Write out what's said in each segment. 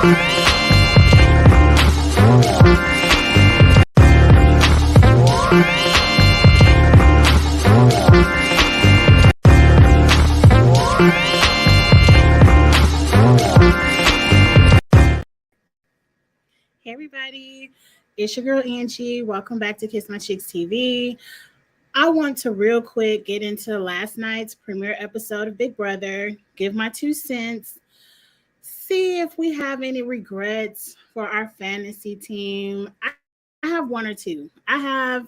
Hey everybody, it's your girl Angie. Welcome back to Kiss My Chicks TV. I want to real quick get into last night's premiere episode of Big Brother, give my 2 cents, see if we have any regrets for our fantasy team. I have one or two. I have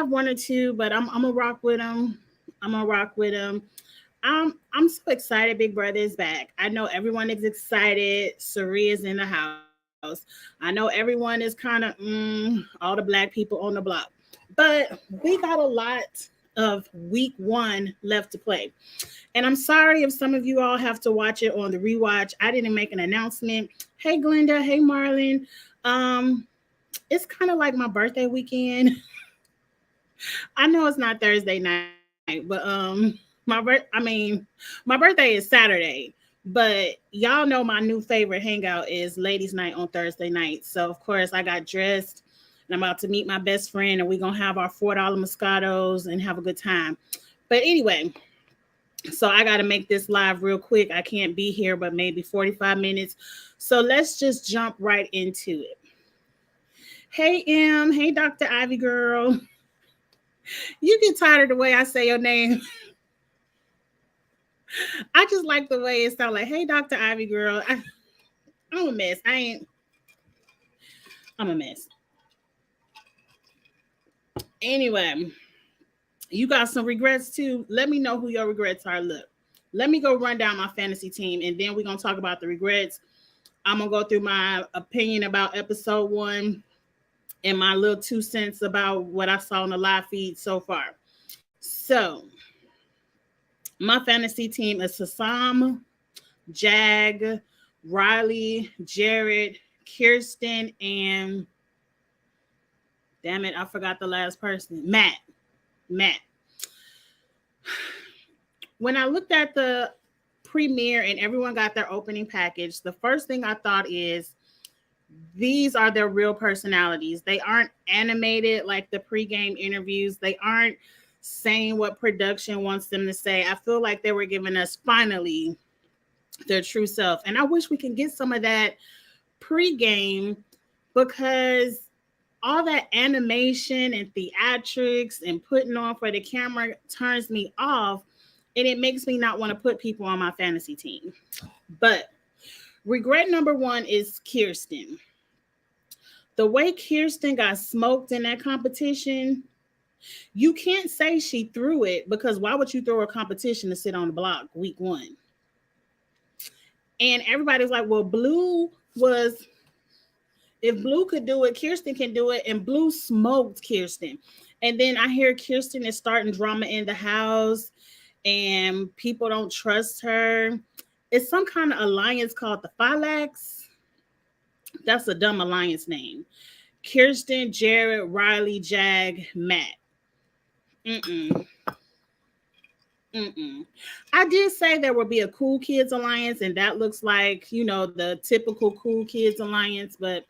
one or two, but I'm gonna rock with them. I'm gonna rock with them. I'm so excited. Big Brother is back. I know everyone is excited. Sari is in the house. I know everyone is kind of all the black people on the block, but we got a lot of week 1 left to play. And I'm sorry if some of you all have to watch it on the rewatch. I didn't make an announcement. Hey Glenda, hey Marlon. Um, it's kind of like my birthday weekend. I know it's not Thursday night, but my birthday is Saturday. But y'all know my new favorite hangout is ladies' night on Thursday night. So of course I got dressed and I'm about to meet my best friend and we're gonna have our $4 Moscatos and have a good time. But anyway, so I gotta make this live real quick. I can't be here but maybe 45 minutes. So let's just jump right into it. Hey M, hey Dr. Ivy girl. You get tired of the way I say your name. I just like the way it sounds like, hey, Dr. Ivy girl. I'm a mess. I'm a mess. Anyway, you got some regrets too. Let me know who your regrets are. Look, let me go run down my fantasy team and then we're going to talk about the regrets. I'm going to go through my opinion about episode 1 and my little 2 cents about what I saw on the live feed so far. So, my fantasy team is Hassan, Jag, Riley, Jared, Kirsten, and damn it, I forgot the last person. Matt. When I looked at the premiere and everyone got their opening package, the first thing I thought is these are their real personalities. They aren't animated like the pregame interviews. They aren't saying what production wants them to say. I feel like they were giving us finally their true self. And I wish we can get some of that pregame because all that animation and theatrics and putting on for the camera turns me off and it makes me not want to put people on my fantasy team. But regret number 1 is Kirsten. The way Kirsten got smoked in that competition, you can't say she threw it because why would you throw a competition to sit on the block week 1? And everybody's like, well, if Blue could do it, Kirsten can do it. And Blue smoked Kirsten. And then I hear Kirsten is starting drama in the house and people don't trust her. It's some kind of alliance called the Phylax. That's a dumb alliance name. Kirsten, Jared, Riley, Jag, Matt. I did say there would be a Cool Kids Alliance, and that looks like, the typical Cool Kids Alliance, but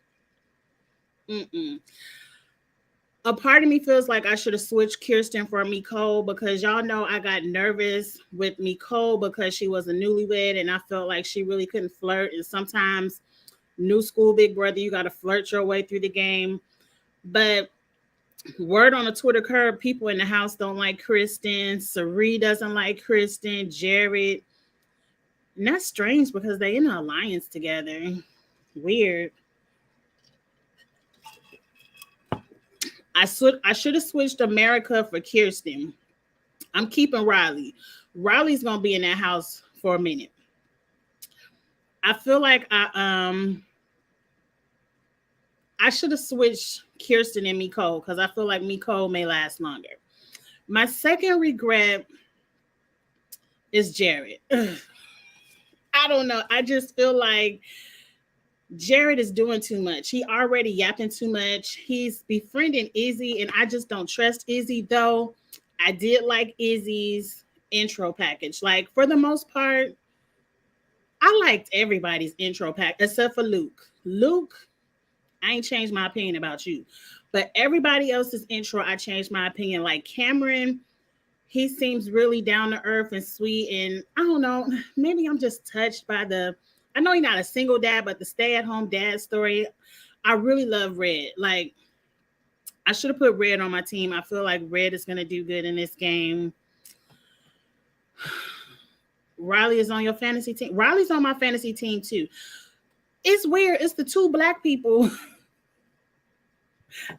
a part of me feels like I should have switched Kirsten for Nicole because y'all know I got nervous with Nicole because she was a newlywed and I felt like she really couldn't flirt. And sometimes new school Big Brother, you got to flirt your way through the game. But word on the Twitter curve, people in the house don't like Kristen. Sari doesn't like Kristen. Jared. And that's strange because they're in an alliance together. Weird. I should have switched America for Kirsten. I'm keeping Riley. Riley's going to be in that house for a minute. I feel like I should have switched Kirsten and Nicole because I feel like Nicole may last longer. My second regret is Jared. I don't know. I just feel like Jared is doing too much. He already yapping too much. He's befriending Izzy, and I just don't trust Izzy, though. I did like Izzy's intro package. Like, for the most part, I liked everybody's intro pack except for Luke. Luke, I ain't changed my opinion about you. But everybody else's intro, I changed my opinion. Like Cameron, he seems really down to earth and sweet. And I don't know, maybe I'm just touched by I know he's not a single dad, but the stay-at-home dad story. I really love Red. Like, I should have put Red on my team. I feel like Red is going to do good in this game. Riley is on your fantasy team. Riley's on my fantasy team too. It's weird. It's the two black people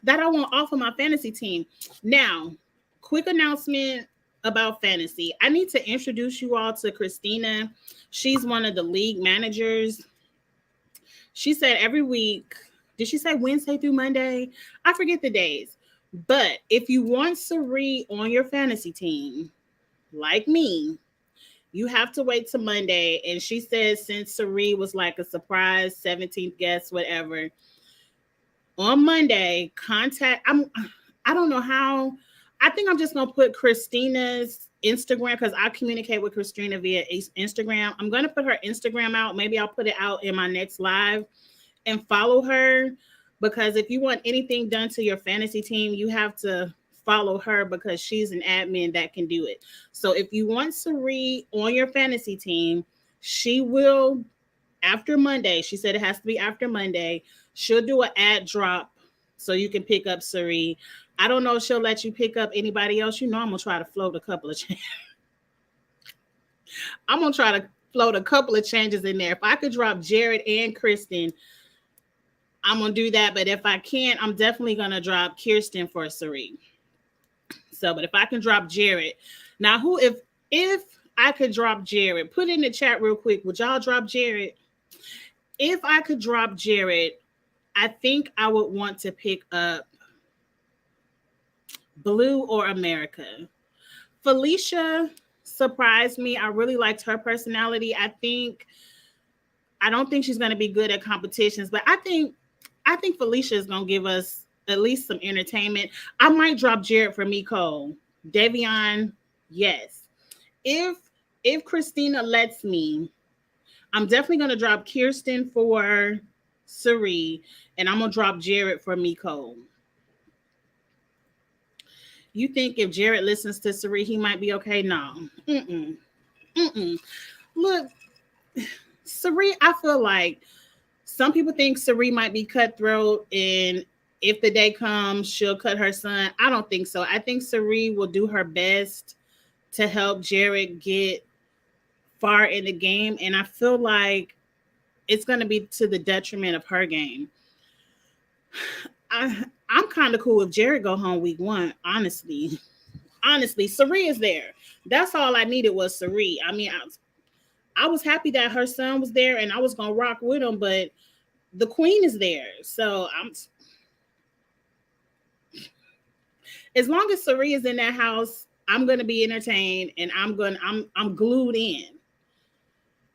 that I want off of my fantasy team. Now, quick announcement about fantasy. I need to introduce you all to Christina. She's one of the league managers. She said every week, did she say Wednesday through Monday? I forget the days. But if you want Sari on your fantasy team, like me, you have to wait till Monday. And she said since Sari was like a surprise 17th guest, whatever, on Monday, I don't know how. I think I'm just going to put Christina's Instagram because I communicate with Christina via Instagram. I'm going to put her Instagram out. Maybe I'll put it out in my next live and follow her, because if you want anything done to your fantasy team, you have to follow her because she's an admin that can do it. So if you want Sari on your fantasy team, she will, after Monday, she said it has to be after Monday, she'll do an ad drop so you can pick up Sari. I don't know if she'll let you pick up anybody else. You know, I'm going to try to float a couple of changes. I'm going to try to float a couple of changes in there. If I could drop Jared and Kristen, I'm going to do that. But if I can't, I'm definitely going to drop Kirsten for Sari. So, but if I can drop Jared. Now, if I could drop Jared, put in the chat real quick. Would y'all drop Jared? If I could drop Jared, I think I would want to pick up Blue or America. Felicia surprised me. I really liked her personality. I don't think she's going to be good at competitions, but I think Felicia is going to give us at least some entertainment. I might drop Jared for Miko. Davion, yes. If Christina lets me, I'm definitely going to drop Kirsten for Sari, and I'm going to drop Jared for Miko. You think if Jared listens to Sari, he might be okay? No. Look, Sari, I feel like some people think Sari might be cutthroat, and if the day comes, she'll cut her son. I don't think so. I think Sari will do her best to help Jared get far in the game, and I feel like it's going to be to the detriment of her game. I'm kind of cool if Jared go home week 1, honestly. Sari is there. That's all I needed was Sari. I mean, I was happy that her son was there, and I was going to rock with him, but the queen is there. So as long as Sari is in that house, I'm going to be entertained, and I'm glued in.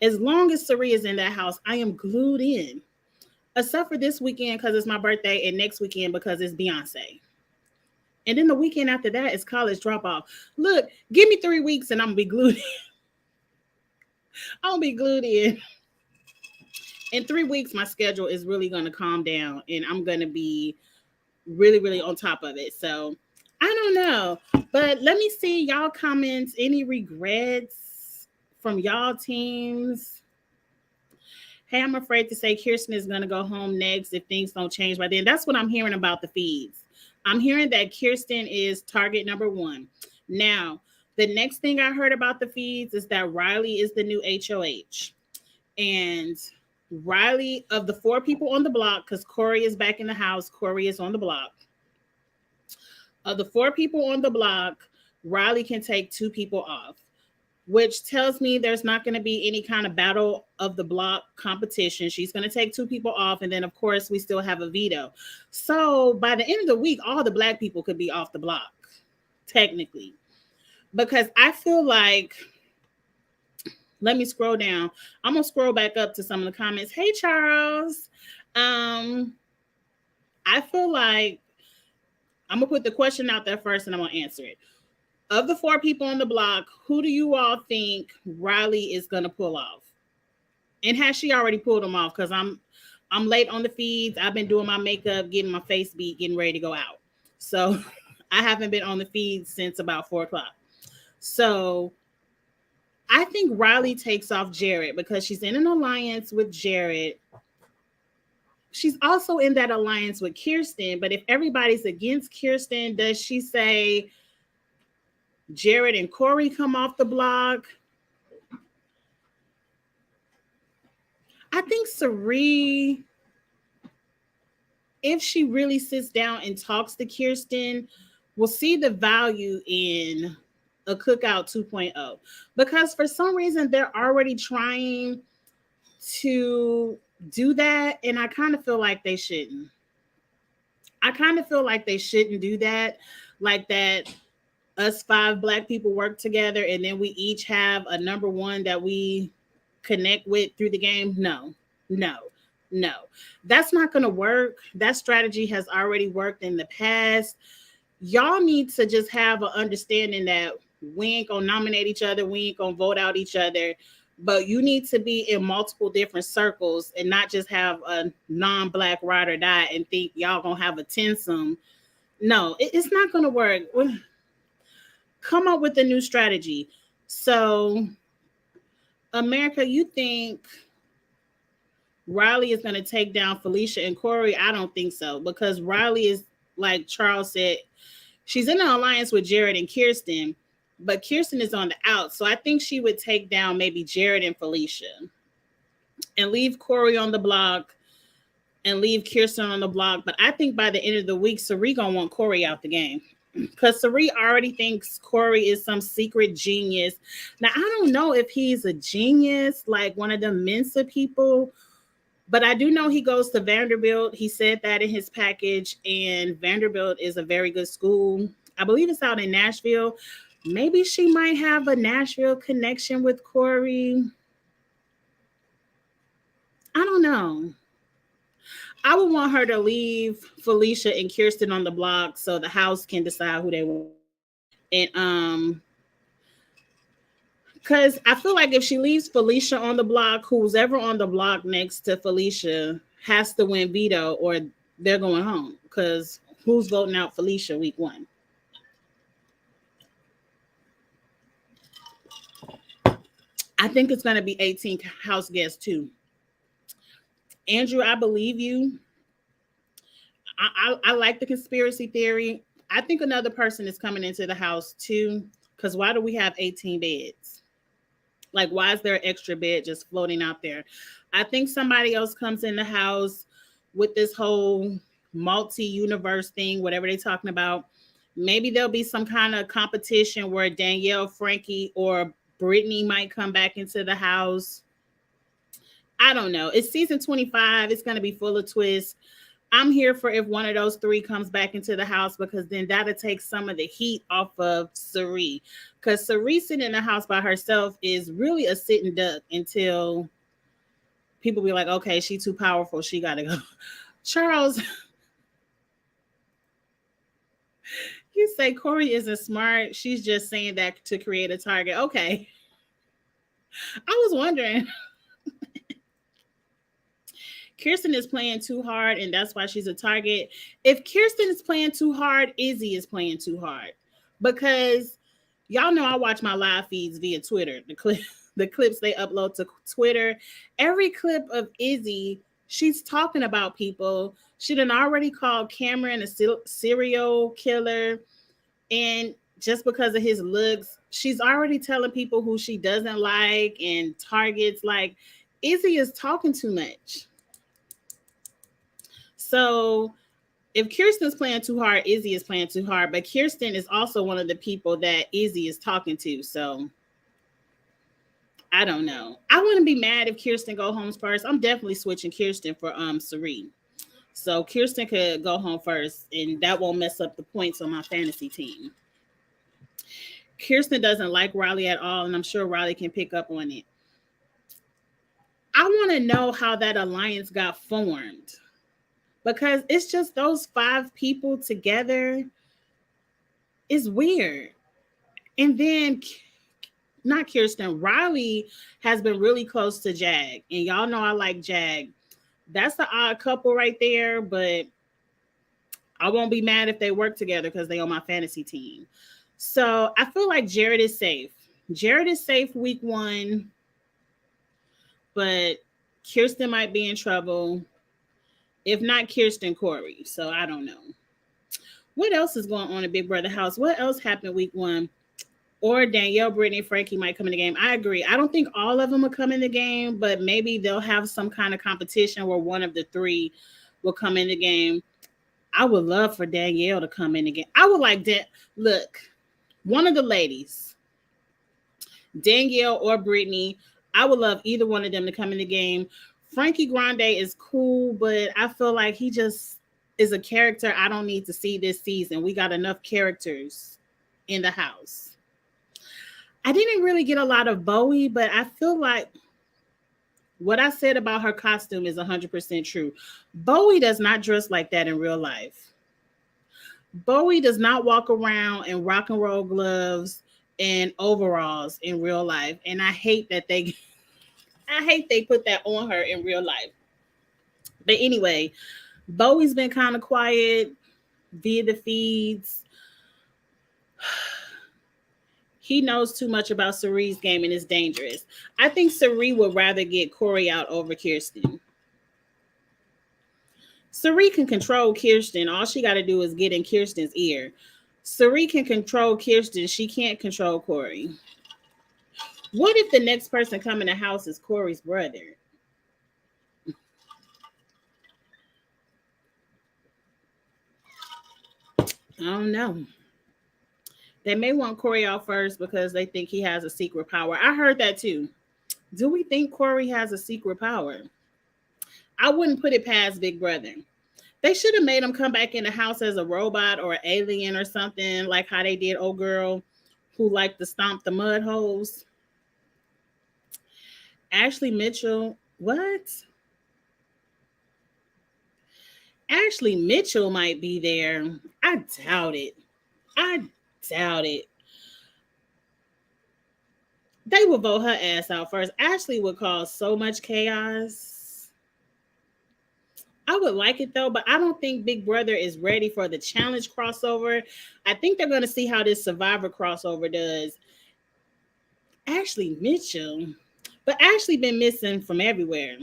As long as Sari is in that house, I am glued in. Except for this weekend because it's my birthday, and next weekend because it's Beyonce. And then the weekend after that is college drop-off. Look, give me 3 weeks and I'm going to be glued in. I'm going to be glued in. In 3 weeks, my schedule is really going to calm down, and I'm going to be really, really on top of it. So, I don't know. But let me see y'all comments. Any regrets from y'all teams? Hey, I'm afraid to say Kirsten is going to go home next if things don't change by then. That's what I'm hearing about the feeds. I'm hearing that Kirsten is target number 1. Now, the next thing I heard about the feeds is that Riley is the new HOH. And Riley, of the 4 people on the block, because Corey is back in the house, Corey is on the block. Of the 4 people on the block, Riley can take 2 people off, which tells me there's not going to be any kind of battle of the block competition. She's going to take 2 people off. And then, of course, we still have a veto. So by the end of the week, all the black people could be off the block, technically. Because I feel like, let me scroll down. I'm going to scroll back up to some of the comments. Hey, Charles. I feel like I'm going to put the question out there first and I'm going to answer it. Of the 4 people on the block, who do you all think Riley is going to pull off? And has she already pulled them off? Because I'm late on the feeds. I've been doing my makeup, getting my face beat, getting ready to go out. So I haven't been on the feed since about 4 o'clock. So I think Riley takes off Jared because she's in an alliance with Jared. She's also in that alliance with Kirsten. But if everybody's against Kirsten, does she say Jared and Corey come off the block? I think Cirie, if she really sits down and talks to Kirsten, will see the value in a Cookout 2.0. Because for some reason, they're already trying to do that. And I kind of feel like they shouldn't. I kind of feel like they shouldn't do that. Like that us 5 Black people work together and then we each have a number one that we connect with through the game. No, no, no. That's not going to work. That strategy has already worked in the past. Y'all need to just have an understanding that we ain't going to nominate each other. We ain't going to vote out each other. But you need to be in multiple different circles and not just have a non-Black ride or die and think y'all going to have a tensome. No, it's not going to work. Come up with a new strategy. So, America, you think Riley is going to take down Felicia and Corey? I don't think so, because Riley is, like Charles said, she's in an alliance with Jared and Kirsten, but Kirsten is on the out. So I think she would take down maybe Jared and Felicia and leave Corey on the block and leave Kirsten on the block. But I think by the end of the week, Cirie going to want Corey out the game. Because Cirie already thinks Corey is some secret genius. Now, I don't know if he's a genius, like one of the Mensa people, but I do know he goes to Vanderbilt. He said that in his package, and Vanderbilt is a very good school. I believe it's out in Nashville. Maybe she might have a Nashville connection with Corey. I don't know. I would want her to leave Felicia and Kirsten on the block so the house can decide who they want. And because I feel like if she leaves Felicia on the block, who's ever on the block next to Felicia has to win veto or they're going home. Because who's voting out Felicia week 1? I think it's going to be 18 house guests too. Andrew, I believe you. I like the conspiracy theory. I think another person is coming into the house too. Because why do we have 18 beds? Like, why is there an extra bed just floating out there? I think somebody else comes in the house with this whole multi-universe thing, whatever they're talking about. Maybe there'll be some kind of competition where Danielle, Frankie, or Brittany might come back into the house. I don't know. It's season 25. It's going to be full of twists. I'm here for if one of those 3 comes back into the house, because then that'll take some of the heat off of Cirie. Because Cirie sitting in the house by herself is really a sitting duck until people be like, okay, she's too powerful. She got to go. Charles, you say Corey isn't smart. She's just saying that to create a target. Okay. I was wondering. Kirsten is playing too hard, and that's why she's a target. If Kirsten is playing too hard, Izzy is playing too hard. Because y'all know I watch my live feeds via Twitter. The clips they upload to Twitter. Every clip of Izzy, she's talking about people. She done already called Cameron a serial killer. And just because of his looks, she's already telling people who she doesn't like and targets. Like, Izzy is talking too much. So if Kirsten's playing too hard, Izzy is playing too hard. But Kirsten is also one of the people that Izzy is talking to. So I don't know. I wouldn't be mad if Kirsten go home first. I'm definitely switching Kirsten for Cirie. So Kirsten could go home first, and that won't mess up the points on my fantasy team. Kirsten doesn't like Riley at all, and I'm sure Riley can pick up on it. I want to know how that alliance got formed. Because it's just those 5 people together is weird. And then not Kirsten. Riley has been really close to Jag, and y'all know I like Jag. That's the odd couple right there, but I won't be mad if they work together because they on my fantasy team. So I feel like Jared is safe. Jared is safe week 1, but Kirsten might be in trouble. If not Kirsten, Corey. So I don't know. What else is going on in Big Brother House? What else happened week 1? Or Danielle, Brittany, Frankie might come in the game. I agree. I don't think all of them will come in the game, but maybe they'll have some kind of competition where one of the 3 will come in the game. I would love for Danielle to come in the game. I would like that. Look, one of the ladies, Danielle or Brittany, I would love either one of them to come in the game. Frankie Grande is cool, but I feel like he just is a character I don't need to see this season. We got enough characters in the house. I didn't really get a lot of Bowie, but I feel like what I said about her costume is 100% true. Bowie does not dress like that in real life. Bowie does not walk around in rock and roll gloves and overalls in real life. And I hate they put that on her in real life. But anyway, Bowie's been kind of quiet via the feeds. He knows too much about Cirie's game and it's dangerous. I think Cirie would rather get Corey out over Kirsten. Cirie can control Kirsten. All she got to do is get in Kirsten's ear. Cirie can control Kirsten. She can't control Corey. What if the next person come in the house is Corey's brother? I don't know. They may want Corey out first because they think he has a secret power. I heard that too. Do we think Corey has a secret power? I wouldn't put it past Big Brother. They should have made him come back in the house as a robot or an alien or something, like how they did old girl who liked to stomp the mud holes. Ashley Mitchell, what? Ashley Mitchell might be there. I doubt it. I doubt it. They would vote her ass out first. Ashley would cause so much chaos. I would like it though, but I don't think Big Brother is ready for the challenge crossover. I think they're going to see how this Survivor crossover does. Ashley Mitchell, but Ashley been missing from everywhere.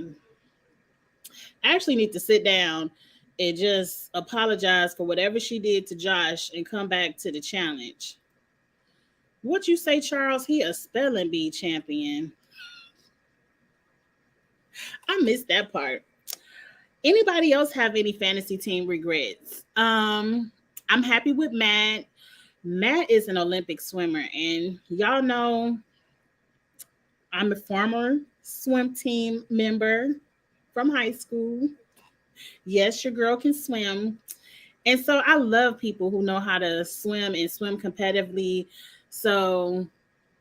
Ashley needs to sit down and just apologize for whatever she did to Josh and come back to the challenge. What you say, Charles? He a spelling bee champion. I missed that part. Anybody else have any fantasy team regrets? I'm happy with Matt. Matt is an Olympic swimmer, and y'all know I'm a former swim team member from high school. Yes, your girl can swim. And so I love people who know how to swim and swim competitively. So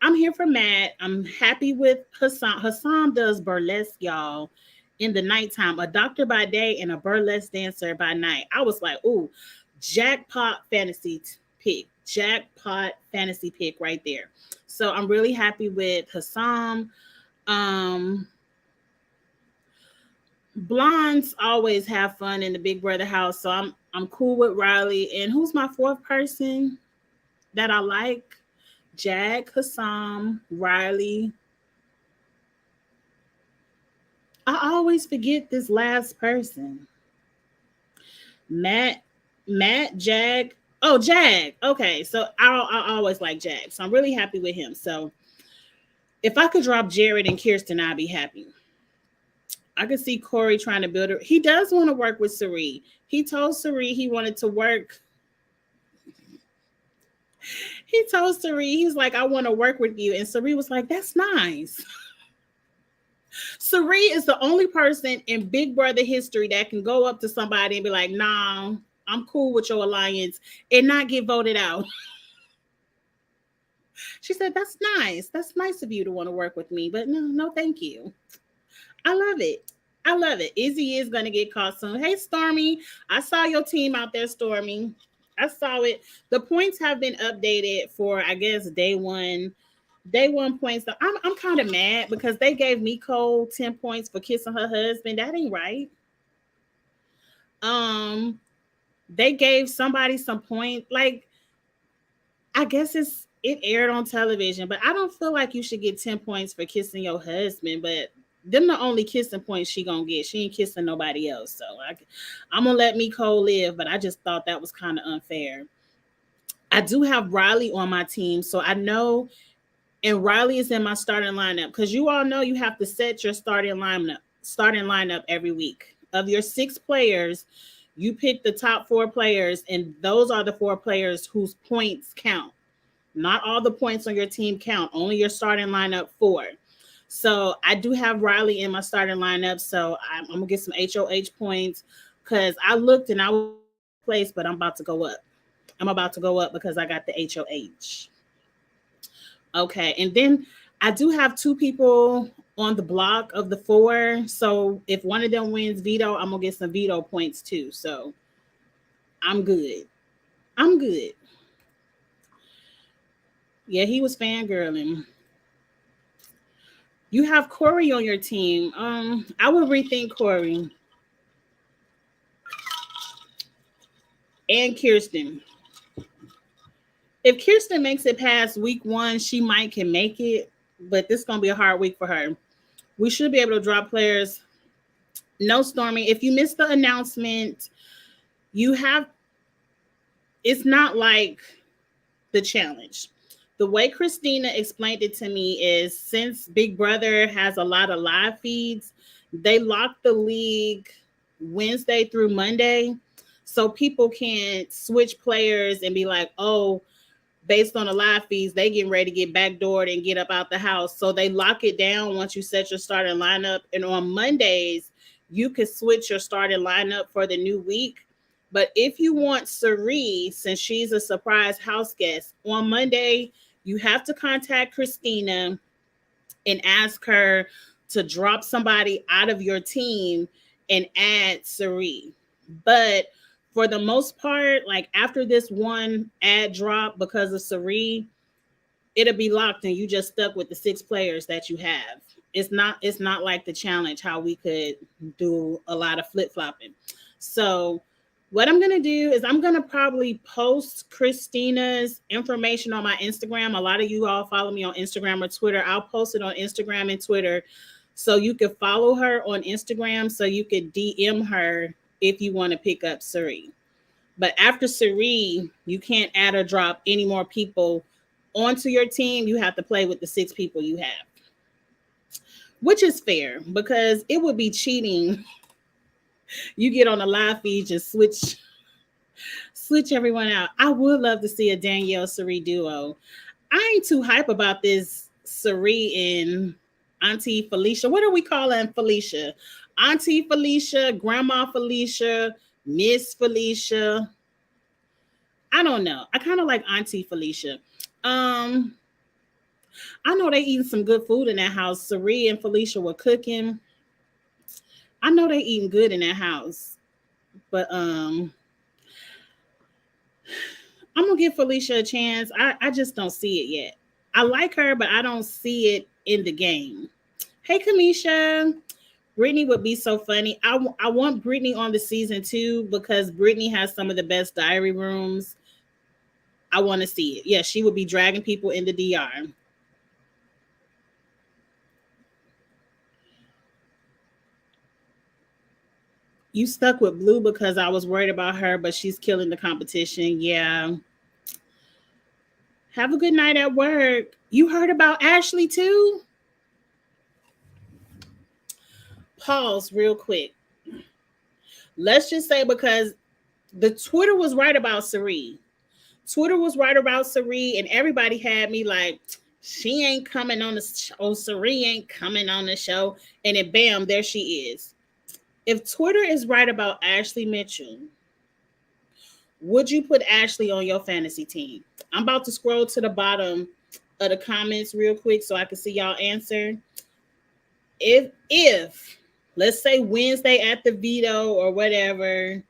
I'm here for Matt. I'm happy with Hassan. Hassan does burlesque, y'all, in the nighttime. A doctor by day and a burlesque dancer by night. I was like, ooh, jackpot fantasy pick. Jackpot fantasy pick right there. So I'm really happy with Hassan. Blondes always have fun in the Big Brother house. So I'm cool with Riley. And who's my 4th person that I like? Jag, Hassan, Riley. I always forget this last person. Matt, Jag. Oh, Jag. Okay, so I always like Jag. So I'm really happy with him. So if I could drop Jared and Kirsten, I'd be happy. I could see Corey trying to build her. He does want to work with Cirie. He told Cirie he wanted to work. He told Cirie, he's like, I want to work with you. And Cirie was like, that's nice. Cirie is the only person in Big Brother history that can go up to somebody and be like, nah, I'm cool with your alliance and not get voted out. She said, that's nice. That's nice of you to want to work with me. But no, thank you. I love it. I love it. Izzy is going to get caught soon. Hey, Stormy. I saw your team out there, Stormy. I saw it. The points have been updated for, I guess, day 1. Day 1 points. So I'm kind of mad because they gave Nicole 10 points for kissing her husband. That ain't right. Um, they gave somebody some point. Like, I guess it aired on television, but I don't feel like you should get 10 points for kissing your husband. But them the only kissing points she gonna get. She ain't kissing nobody else. So I'm gonna let Nicole live. But I just thought that was kind of unfair. I do have Riley on my team, so I know, and Riley is in my starting lineup because you all know you have to set your starting lineup every week. Of your 6 players, you pick the top 4 players, and those are the 4 players whose points count. Not all the points on your team count, only your starting lineup 4. So I do have Riley in my starting lineup, so I'm gonna get some HOH points because I looked and I was place, but I'm about to go up. I'm about to go up because I got the HOH. Okay, and then I do have 2 people on the block of the 4. So if one of them wins veto, I'm gonna get some veto points too. So I'm good. I'm good. Yeah, he was fangirling. You have Corey on your team. I would rethink Corey and Kirsten. If Kirsten makes it past week 1, she might can make it, but this is gonna be a hard week for her. We should be able to drop players. No storming. If you missed the announcement, you have, it's not like the challenge. The way Christina explained it to me is since Big Brother has a lot of live feeds, they lock the league Wednesday through Monday. So people can switch players and be like, oh, based on the live feeds, they getting ready to get backdoored and get up out the house. So they lock it down once you set your starting lineup. And on Mondays, you can switch your starting lineup for the new week. But if you want Cirie, since she's a surprise house guest, on Monday, you have to contact Christina and ask her to drop somebody out of your team and add Cirie. But for the most part, like after this one ad drop because of Cirie, it'll be locked and you just stuck with the 6 players that you have. It's not like the challenge how we could do a lot of flip-flopping. So what I'm going to do is I'm going to probably post Christina's information on my Instagram. A lot of you all follow me on Instagram or Twitter. I'll post it on Instagram and Twitter so you can follow her on Instagram so you could DM her if you want to pick up Cirie. But after Cirie, you can't add or drop any more people onto your team. You have to play with the 6 people you have, which is fair because it would be cheating. You get on the live feed, just switch everyone out. I would love to see a Danielle Cirie duo. I ain't too hype about this Cirie and Auntie Felicia. What are we calling Felicia? Auntie Felicia, Grandma Felicia, Miss Felicia. I don't know. I kind of like Auntie Felicia. I know they eating some good food in that house. Cirie and Felicia were cooking. I know they eating good in that house. But I'm gonna give Felicia a chance. I just don't see it yet. I like her, but I don't see it in the game. Hey, Kamisha. Brittany would be so funny. I want Brittany on the season 2 because Brittany has some of the best diary rooms. I want to see it. Yeah, she would be dragging people in the DR. You stuck with Blue because I was worried about her, but she's killing the competition. Yeah. Have a good night at work. You heard about Ashley too? Pause real quick. Let's just say because the Twitter was right about Cirie. Twitter was right about Cirie, and everybody had me like, she ain't coming on the show. Cirie ain't coming on the show. And then bam, there she is. If Twitter is right about Ashley Mitchell, would you put Ashley on your fantasy team? I'm about to scroll to the bottom of the comments real quick so I can see y'all answer. If let's say Wednesday at the veto or whatever,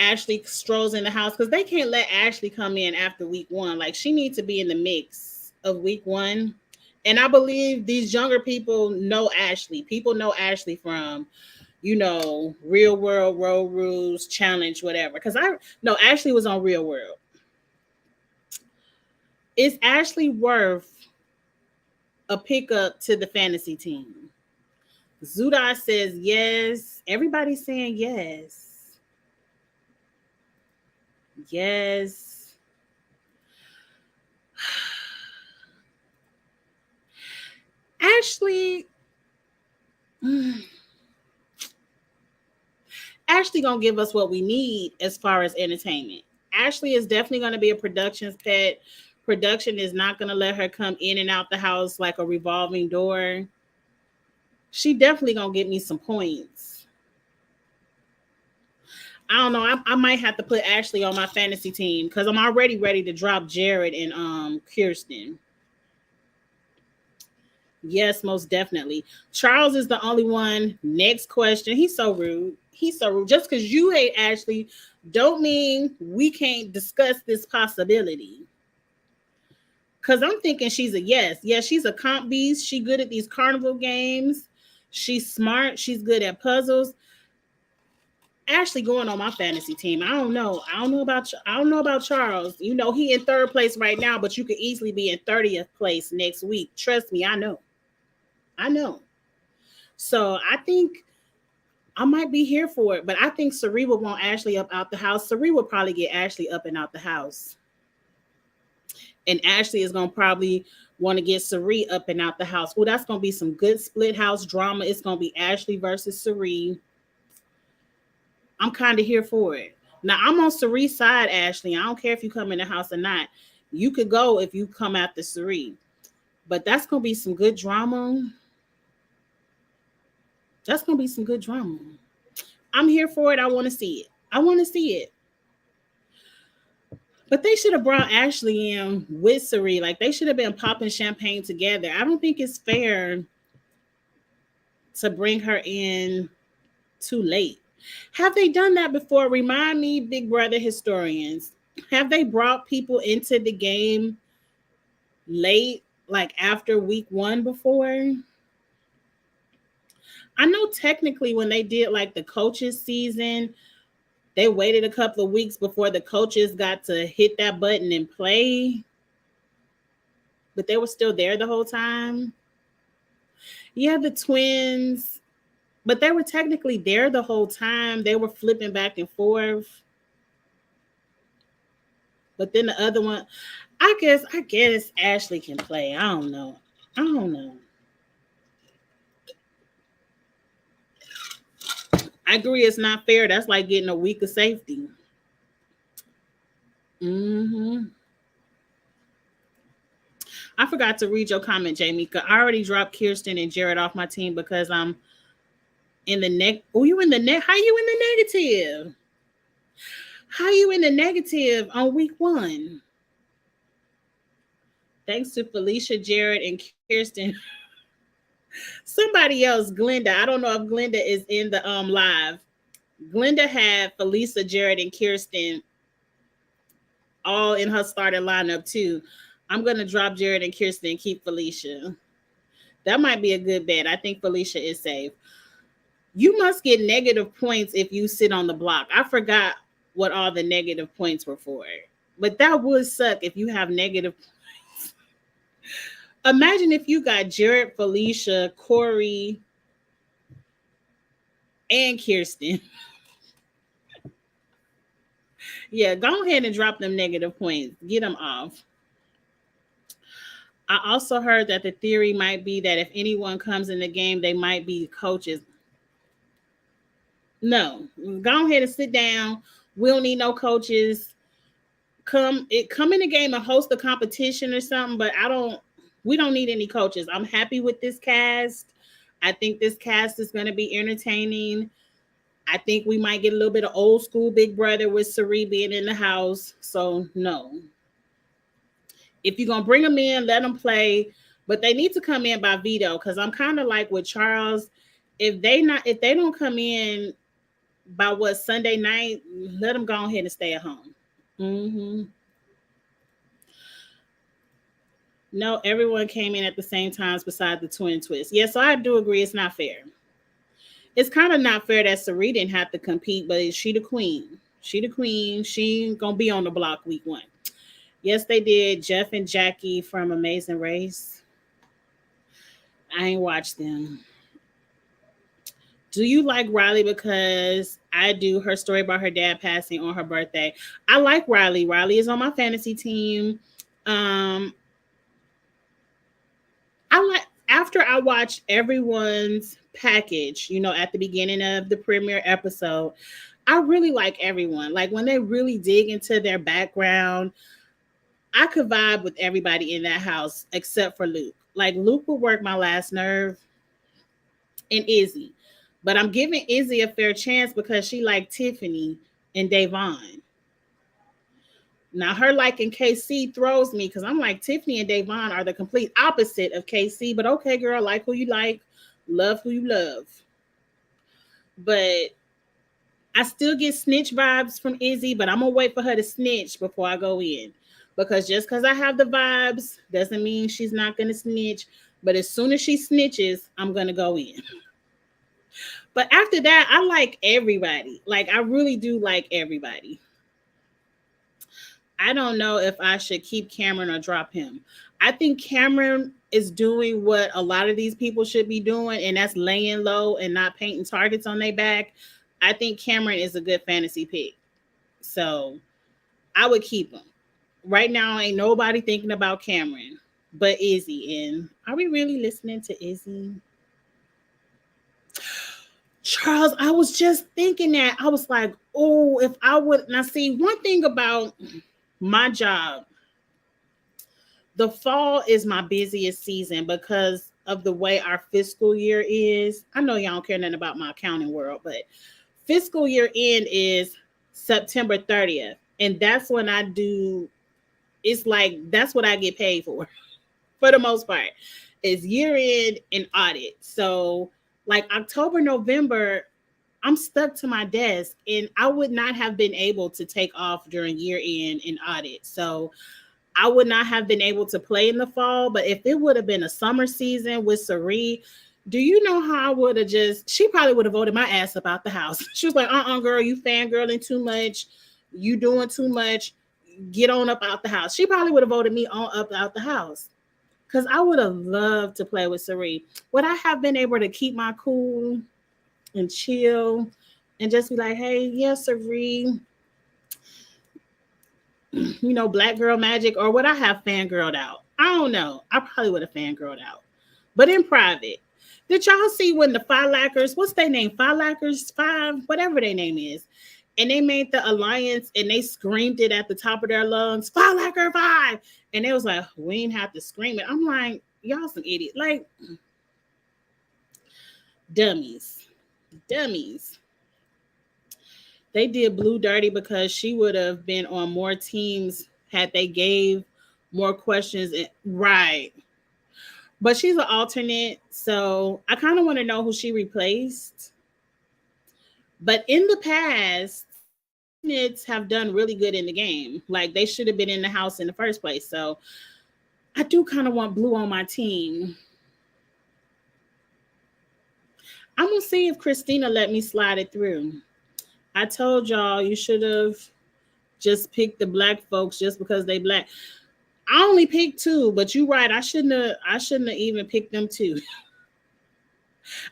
Ashley strolls in the house, because they can't let Ashley come in after week one. Like, she needs to be in the mix of week one. And I believe these younger people know Ashley. People know Ashley from, Real World, Road Rules, Challenge, whatever. Because Ashley was on Real World. Is Ashley worth a pickup to the fantasy team? Zuda says yes. Everybody's saying yes. Yes. Ashley gonna give us what we need as far as entertainment. Ashley is definitely gonna be a production's pet. Production is not gonna let her come in and out the house like a revolving door. She definitely gonna get me some points. I don't know. I might have to put Ashley on my fantasy team because I'm already ready to drop Jared and Kirsten. Yes, most definitely. Charles is the only one. Next question. He's so rude. Just because you hate Ashley don't mean we can't discuss this possibility. Because I'm thinking she's a yes. Yes, she's a comp beast. She's good at these carnival games. She's smart. She's good at puzzles. Ashley going on my fantasy team. I don't know about Charles. He in third place right now, but you could easily be in 30th place next week. Trust me, I know. So I think I might be here for it, but I think Sari will want Ashley up out the house. Sari will probably get Ashley up and out the house. And Ashley is going to probably want to get Sari up and out the house. Oh, that's going to be some good split house drama. It's going to be Ashley versus Sari. I'm kind of here for it. Now, I'm on Sari's side, Ashley. I don't care if you come in the house or not. You could go if you come after Sari. But that's going to be some good drama. I'm here for it. I want to see it. But they should have brought Ashley in with Sari. Like, they should have been popping champagne together. I don't think it's fair to bring her in too late. Have they done that before? Remind me, Big Brother historians. Have they brought people into the game late, like after week one before? I know technically when they did like the coaches season, they waited a couple of weeks before the coaches got to hit that button and play. But they were still there the whole time. Yeah, the twins. But they were technically there the whole time. They were flipping back and forth. But then the other one, I guess Ashley can play. I don't know. I agree it's not fair. That's like getting a week of safety. I forgot to read your comment, Jamie. I already dropped Kirsten and Jared off my team because I'm in the neck. Oh, you in the net? How you in the negative? How you in the negative on week one? Thanks to Felicia, Jared, and Kirsten. Somebody else, Glenda. I don't know if Glenda is in the live. Glenda had Felicia, Jared, and Kirsten all in her starting lineup too. I'm gonna drop Jared and Kirsten and keep Felicia. That might be a good bet. I think Felicia is safe. You must get negative points if you sit on the block. I forgot what all the negative points were for. But that would suck if you have negative points. Imagine if you got Jared, Felicia, Corey, and Kirsten. Yeah, go ahead and drop them negative points. Get them off. I also heard that the theory might be that if anyone comes in the game, they might be coaches. No, go ahead and sit down. We don't need no coaches. Come in the game and host a competition or something, but we don't need any coaches. I'm happy with this cast. I think this cast is going to be entertaining. I think we might get a little bit of old school Big Brother with Sari being in the house. So no. If you're going to bring them in, let them play, but they need to come in by veto, because I'm kind of like with Charles. If they don't come in by what, Sunday night, let them go ahead and stay at home. Hmm. No, everyone came in at the same times beside the twin twist. Yeah, so I do agree it's not fair. It's kind of not fair that Sari didn't have to compete, but she the queen. She the queen. She ain't gonna be on the block week one. Yes, they did. Jeff and Jackie from Amazing Race. I ain't watched them. Do you like Riley? Because I do. Her story about her dad passing on her birthday. I like Riley. Riley is on my fantasy team. Um, I like after I watched everyone's package, at the beginning of the premiere episode, I really like everyone. Like when they really dig into their background, I could vibe with everybody in that house except for Luke. Like Luke would work my last nerve and Izzy. But I'm giving Izzy a fair chance because she liked Tiffany and Davon. Now her liking KC throws me because I'm like Tiffany and Davon are the complete opposite of KC. But okay, girl, like who you like, love who you love. But I still get snitch vibes from Izzy, but I'm gonna wait for her to snitch before I go in. Because just because I have the vibes doesn't mean she's not gonna snitch. But as soon as she snitches, I'm gonna go in. But after that, I like everybody. Like I really do like everybody. I don't know if I should keep Cameron or drop him. I think Cameron is doing what a lot of these people should be doing, and that's laying low and not painting targets on their back. I think Cameron is a good fantasy pick. So I would keep him. Right now, ain't nobody thinking about Cameron but Izzy. And are we really listening to Izzy? Charles, I was just thinking that. I was like, oh, if I would. Now, see, one thing about my job, the fall is my busiest season because of the way our fiscal year is. I know y'all don't care nothing about my accounting world, but fiscal year end is September 30th. And that's when I do, it's like, that's what I get paid for the most part, is year end and audit. So, like October, November, I'm stuck to my desk and I would not have been able to take off during year end and audit. So, I would not have been able to play in the fall, but if it would have been a summer season with Sari, do you know how I would have she probably would have voted my ass up out the house. She was like, girl, you fangirling too much. You doing too much. Get on up out the house. She probably would have voted me on up out the house because I would have loved to play with Sari. Would I have been able to keep my cool and chill and just be like, hey, yes, Sari, Black Girl Magic, or would I have fangirled out? I don't know. I probably would have fangirled out, but in private. Did y'all see when the Five Lackers, what's their name? Five Lackers, whatever their name is, and they made the alliance and they screamed it at the top of their lungs, Five Lacker 5. And they was like, we ain't have to scream it. I'm like, y'all some idiot. Like, dummies. Dummies. They did Blue dirty because she would have been on more teams had they gave more questions. Right. But she's an alternate, so I kind of want to know who she replaced. But in the past, alternates have done really good in the game. Like they should have been in the house in the first place. So I do kind of want Blue on my team. I'm gonna see if Christina let me slide it through. I told y'all you should have just picked the black folks just because they black. I only picked two, but you're right. I shouldn't have even picked them two.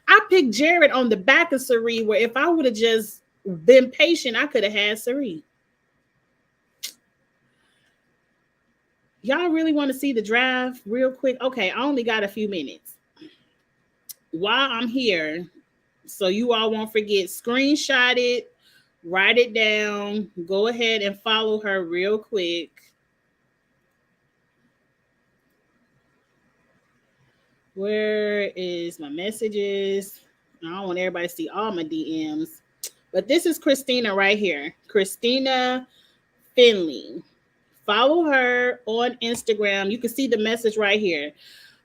I picked Jared on the back of Sari, where if I would have just been patient, I could have had Sari. Y'all really want to see the draft real quick? Okay, I only got a few minutes. While I'm here, so you all won't forget, screenshot it, write it down, go ahead and follow her real quick. Where is my messages? I don't want everybody to see all my DMs. But this is Christina right here. Christina Finley. Follow her on Instagram. You can see the message right here.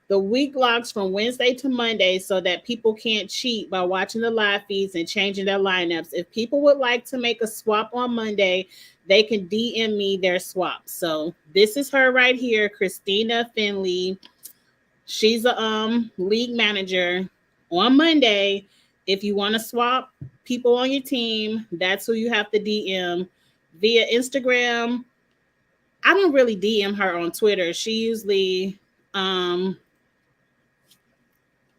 The week locks from Wednesday to Monday so that people can't cheat by watching the live feeds and changing their lineups. If people would like to make a swap on Monday, they can DM me their swap. So this is her right here, Christina Finley. She's a league manager. On Monday, if you want to swap people on your team, that's who you have to DM via Instagram. I don't really DM her on Twitter. She usually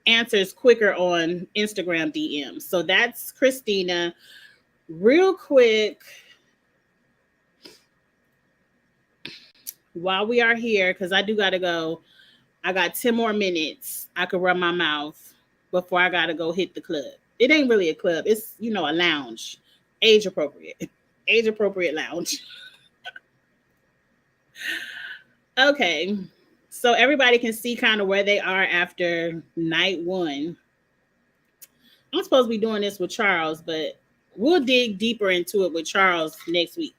answers quicker on Instagram DM. So that's Christina. Real quick, while we are here, because I do got to go, I got 10 more minutes. I could run my mouth before I got to go hit the club. It ain't really a club. It's, a lounge. Age appropriate. Age appropriate lounge. Okay. So everybody can see kind of where they are after night one. I'm supposed to be doing this with Charles, but we'll dig deeper into it with Charles next week.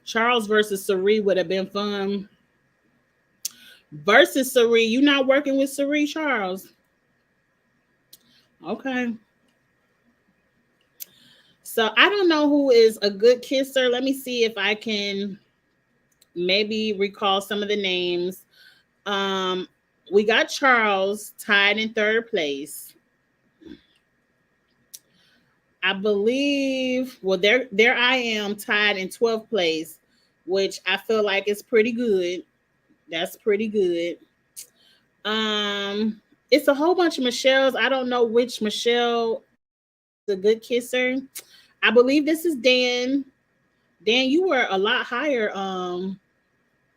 Charles versus Sari would have been fun. Versus Sari. You not working with Sari, Charles? Okay. So I don't know who is a good kisser. Let me see if I can maybe recall some of the names. We got Charles tied in third place. I believe, well, there I am tied in 12th place, which I feel like is pretty good. That's pretty good. It's a whole bunch of Michelles. I don't know which Michelle is a good kisser. I believe this is Dan. Dan, you were a lot higher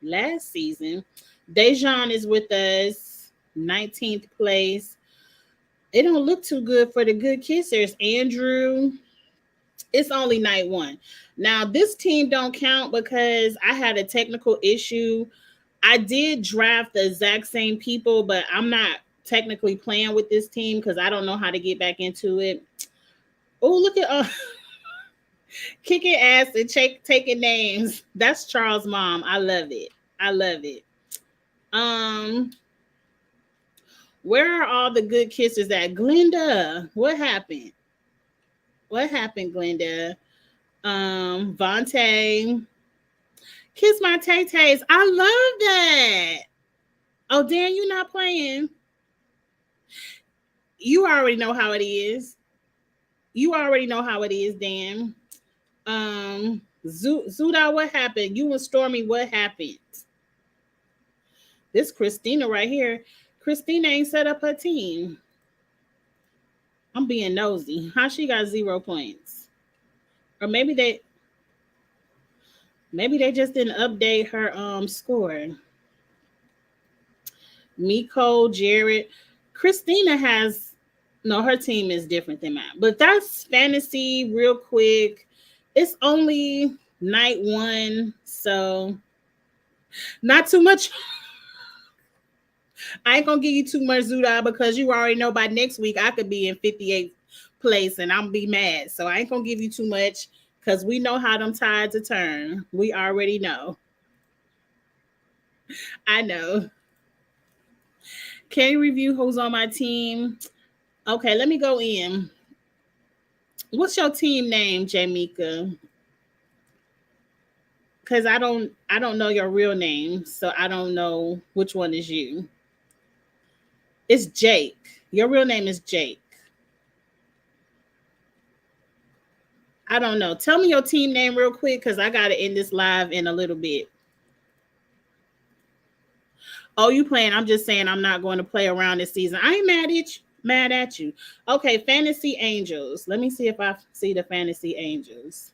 last season. Dejan is with us, 19th place. It don't look too good for the good kissers. Andrew, it's only night one. Now, this team don't count because I had a technical issue. I did draft the exact same people, but I'm not technically playing with this team because I don't know how to get back into it. Oh, look at kicking ass and taking names. That's Charles' mom. I love it. I love it. Where are all the good kissers at? Glenda, what happened? What happened, Glenda? Vontae. Kiss my tay-tays. I love that. Oh, Dan, you not playing. You already know how it is. You already know how it is, Dan. Zuda, what happened? You and Stormy, what happened? This Christina right here. Christina ain't set up her team. I'm being nosy. How she got 0 points? Or maybe they just didn't update her score. Miko, Jared. Christina has her team is different than mine. But that's fantasy real quick. It's only night one, so not too much. I ain't gonna give you too much, Zuda, because you already know by next week I could be in 58th place and I'm be mad. So I ain't gonna give you too much because we know how them tides are turn. We already know. I know. Can you review who's on my team? Okay, let me go in. What's your team name, Jamika? Because I don't know your real name, so I don't know which one is you. It's Jake. Your real name is Jake. I don't know. Tell me your team name real quick because I got to end this live in a little bit. Oh, you playing? I'm just saying I'm not going to play around this season. I ain't mad at you. Okay, Fantasy Angels. Let me see if I see the Fantasy Angels.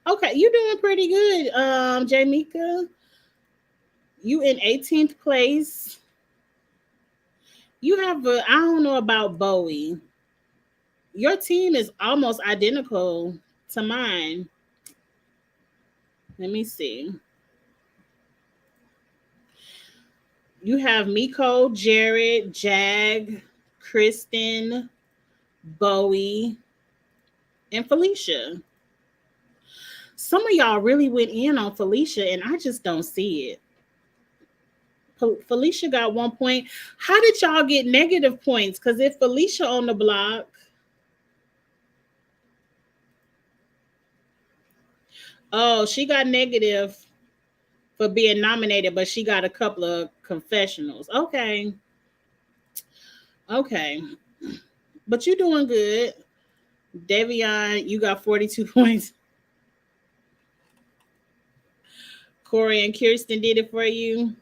Okay, you're doing pretty good, Jamika. You in 18th place. You have I don't know about Bowie. Your team is almost identical to mine. Let me see. You have Miko, Jared, Jag, Kristen, Bowie, and Felicia. Some of y'all really went in on Felicia, and I just don't see it. Felicia got 1 point. How did y'all get negative points? Because if Felicia on the block, oh, she got negative for being nominated, but she got a couple of confessionals. Okay. Okay. But you doing good. Devion, you got 42 points. Corey and Kirsten did it for you.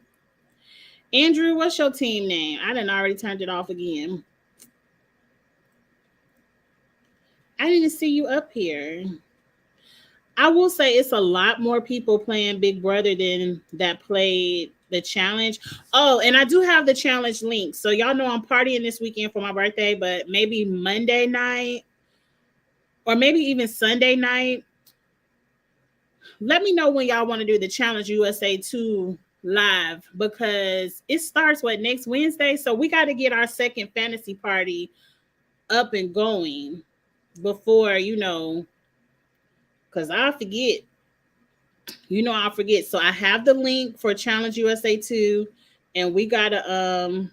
Andrew, what's your team name? I done already turned it off again. I didn't see you up here. I will say it's a lot more people playing Big Brother than that played the challenge. Oh, and I do have the challenge link. So y'all know I'm partying this weekend for my birthday, but maybe Monday night or maybe even Sunday night. Let me know when y'all want to do the Challenge USA 2 live because it starts next Wednesday. So we got to get our second fantasy party up and going before, because I forget. I'll forget. So I have the link for Challenge USA 2, and we got to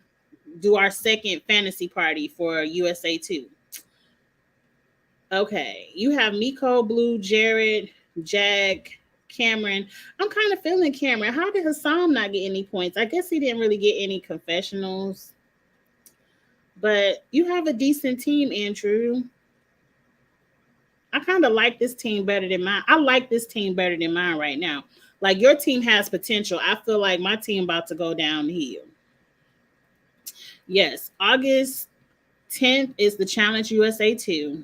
do our second fantasy party for USA 2. Okay. You have Miko, Blue, Jared, Jack, Cameron. I'm kind of feeling Cameron. How did Hassan not get any points? I guess he didn't really get any confessionals. But you have a decent team, Andrew. I kind of like this team better than mine. I like this team better than mine right now. Like your team has potential. I feel like my team about to go downhill. Yes, August 10th is the Challenge USA 2.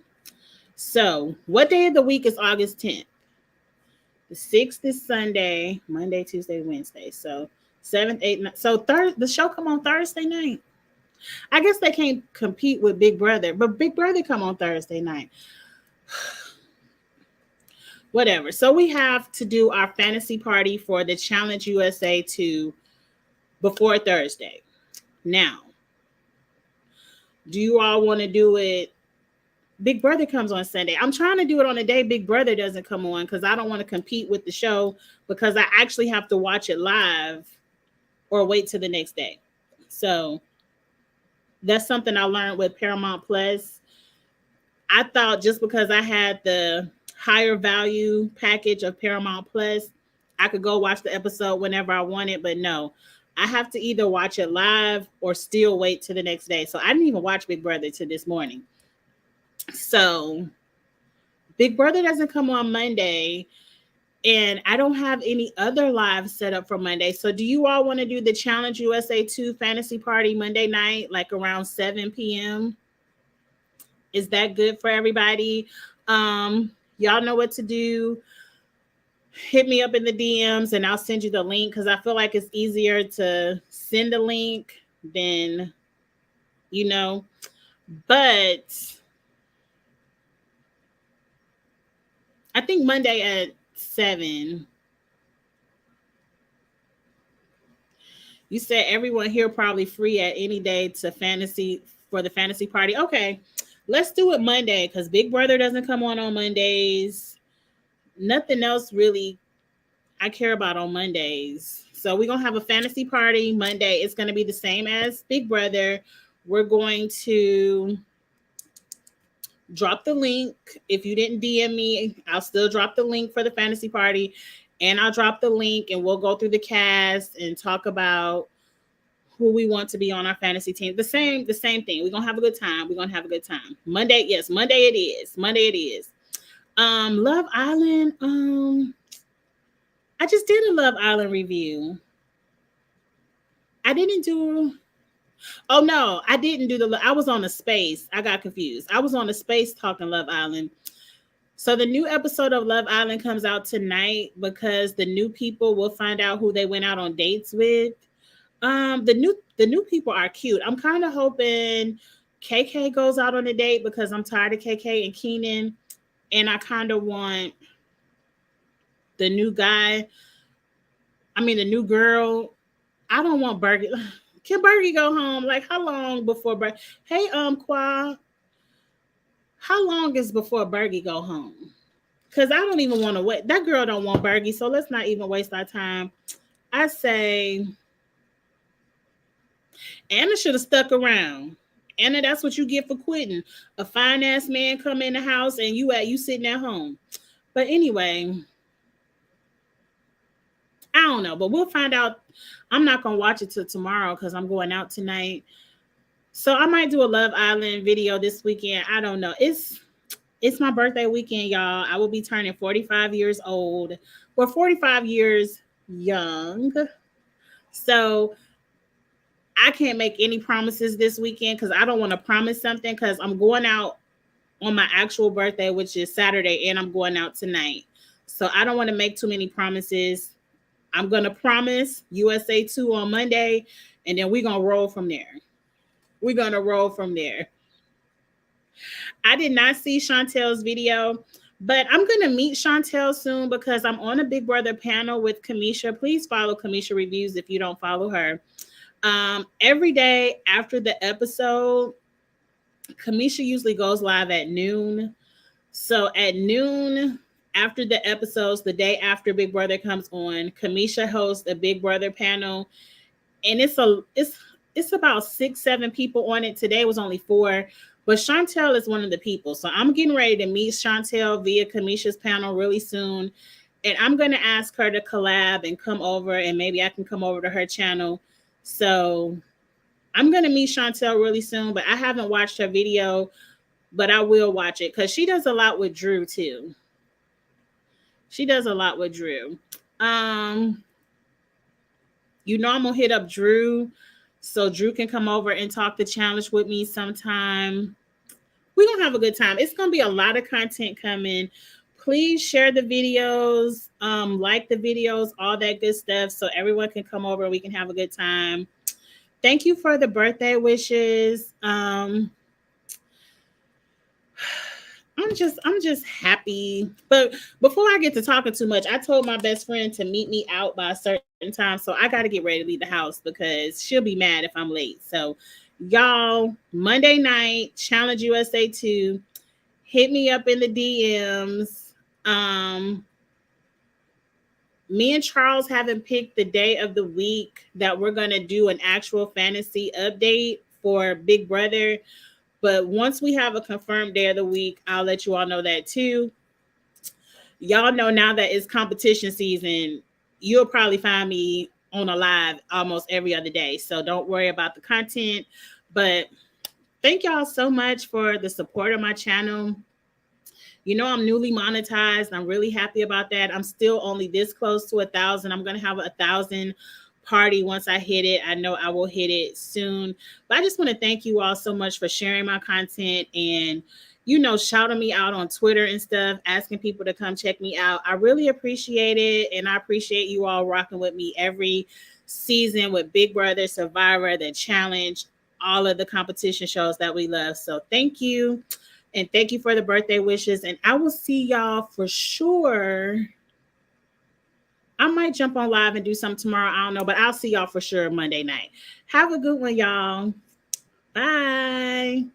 So, what day of the week is August 10th? The 6th is Sunday, Monday, Tuesday, Wednesday. So, 7th, 8th, so the show come on Thursday night. I guess they can't compete with Big Brother, but Big Brother come on Thursday night. Whatever. So we have to do our fantasy party for the Challenge USA 2 before Thursday. Now, do you all want to do it? Big Brother comes on Sunday. I'm trying to do it on a day Big Brother doesn't come on because I don't want to compete with the show because I actually have to watch it live or wait till the next day. So that's something I learned with Paramount Plus. I thought just because I had the higher value package of Paramount Plus, I could go watch the episode whenever I wanted, but no, I have to either watch it live or still wait till the next day. So I didn't even watch Big Brother till this morning. So Big Brother doesn't come on Monday, and I don't have any other live set up for Monday. So do you all want to do the Challenge USA 2 fantasy party Monday night, like around 7 p.m.? Is that good for everybody? Y'all know what to do. Hit me up in the DMs and I'll send you the link because I feel like it's easier to send a link than, but I think Monday at 7. You said everyone here probably free at any day for the fantasy party. Okay, let's do it Monday because Big Brother doesn't come on Mondays. Nothing else really I care about on Mondays. So we're going to have a fantasy party Monday. It's going to be the same as Big Brother. We're going to drop the link. If you didn't DM me, I'll still drop the link for the fantasy party. And I'll drop the link and we'll go through the cast and talk about who we want to be on our fantasy team. The same thing. We're going to have a good time. Monday, yes, Monday it is. Love Island. I just did a Love Island review. I didn't do. Oh no, I didn't do I was on a space. I got confused. I was on a space talking Love Island. So the new episode of Love Island comes out tonight because the new people will find out who they went out on dates with. The new people are cute. I'm kind of hoping KK goes out on a date because I'm tired of KK and Keenan, and I kind of want the new guy. I mean, the new girl. I don't want Bergie. Can Bergie go home? Like, how long before Bergie? Hey, Qua. How long is before Bergie go home? Because I don't even want to wait. That girl don't want Bergie, so let's not even waste our time. I say Anna should have stuck around. Anna, that's what you get for quitting. A fine ass man come in the house and you sitting at home. But anyway, I don't know, but we'll find out. I'm not gonna watch it till tomorrow because I'm going out tonight. So I might do a Love Island video this weekend. I don't know. It's my birthday weekend, y'all. I will be turning 45 years old. We're 45 years young. So I can't make any promises this weekend because I don't want to promise something because I'm going out on my actual birthday, which is Saturday, and I'm going out tonight. So I don't want to make too many promises. I'm going to promise USA 2 on Monday, and then we're going to roll from there. We're going to roll from there. I did not see Chantel's video, but I'm going to meet Chantel soon because I'm on a Big Brother panel with Kamisha. Please follow Kamisha Reviews if you don't follow her. Every day after the episode, Kamisha usually goes live at noon. So at noon, after the episodes, the day after Big Brother comes on, Kamisha hosts a Big Brother panel, and it's about 6-7 people on it. Today was only 4, but Chantel is one of the people. So I'm getting ready to meet Chantel via Kamisha's panel really soon, and I'm going to ask her to collab and come over, and maybe I can come over to her channel. So I'm going to meet Chantel really soon, but I haven't watched her video, but I will watch it because she does a lot with Drew too. She does a lot with Drew. I'm gonna hit up Drew so Drew can come over and talk the challenge with me sometime. We're gonna have a good time. It's gonna be a lot of content coming. Please share the videos, like the videos, all that good stuff, so everyone can come over and we can have a good time. Thank you for the birthday wishes. I'm just happy. But before I get to talking too much, I told my best friend to meet me out by a certain time. So I got to get ready to leave the house because she'll be mad if I'm late. So y'all, Monday night, Challenge USA 2, hit me up in the DMs. Me and Charles haven't picked the day of the week that we're going to do an actual fantasy update for Big Brother. But once we have a confirmed day of the week, I'll let you all know that too. Y'all know now that it's competition season, you'll probably find me on a live almost every other day. So don't worry about the content. But thank y'all so much for the support of my channel. I'm newly monetized. I'm really happy about that. I'm still only this close to 1,000. I'm going to have 1,000 party once I hit it. I know I will hit it soon. But I just want to thank you all so much for sharing my content and, shouting me out on Twitter and stuff, asking people to come check me out. I really appreciate it. And I appreciate you all rocking with me every season with Big Brother, Survivor, The Challenge, all of the competition shows that we love. So thank you. And thank you for the birthday wishes. And I will see y'all for sure. I might jump on live and do something tomorrow. I don't know, but I'll see y'all for sure Monday night. Have a good one, y'all. Bye.